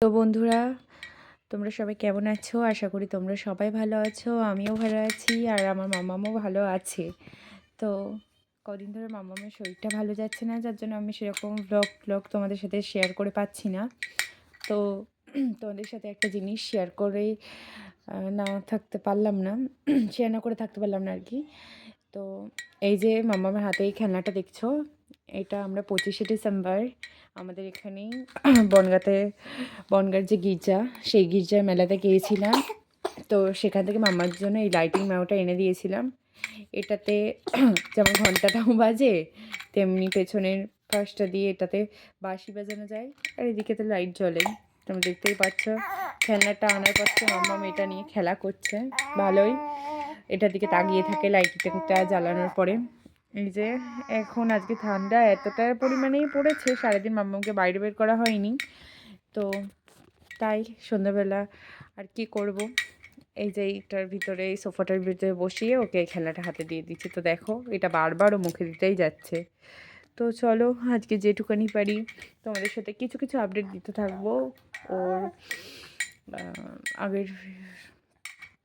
তো বন্ধুরা, তোমরা সবাই কেমন আছো? আশা করি তোমরা সবাই ভালো আছো। আমিও ভালো আছি আর আমার মাম্মামও ভালো আছে। তো কদিন ধরে মাম্মামের শরীরটা ভালো যাচ্ছে না, যার জন্য আমি সেরকম ব্লগ তোমাদের সাথে শেয়ার করে পাচ্ছি না। তো তোমাদের সাথে একটা জিনিস শেয়ার করে না থাকতে পারলাম না, শেয়ার না করে থাকতে পারলাম না আর কি। তো এই যে মাম্মামের হাতে এই খেলনাটা দেখছো, এটা আমরা 25শে ডিসেম্বর আমাদের এখানেই বনগাঁর যে গির্জা, সেই গির্জার মেলাতে গিয়েছিলাম। তো সেখান থেকে মাম্মার জন্য এই লাইটিং ম্যাওটা এনে দিয়েছিলাম। এটাতে যেমন ঘন্টাটাও বাজে, তেমনি পেছনের পাশটা দিয়ে এটাতে বাঁশি বাজানো যায়, আর এদিকে তো লাইট জ্বলে। তোমরা দেখতেই পাচ্ছ। খেলনাটা আনার পর থেকে মাম্মাম এটা নিয়ে খেলা করছে ভালোই, এটার দিকে তাকিয়ে থাকে লাইটটা জ্বালানোর পরে। এই যে এখন আজকে ঠান্ডা এতটা পরিমাণেই পড়েছে, সারাদিন মাম্মামকে বাইরে বের করা হয়নি। তো তাই সন্ধ্যাবেলা আর কি করব, এই যে এইটার ভিতরে, এই সোফাটার ভিতরে বসিয়ে ওকে খেলাটা হাতে দিয়ে দিচ্ছি। তো দেখো, এটা বারবার ও মুখে দিতেই যাচ্ছে। তো চলো আজকে যেটুকানি পারি তোমাদের সাথে কিছু কিছু আপডেট দিতে থাকবো ওর আগের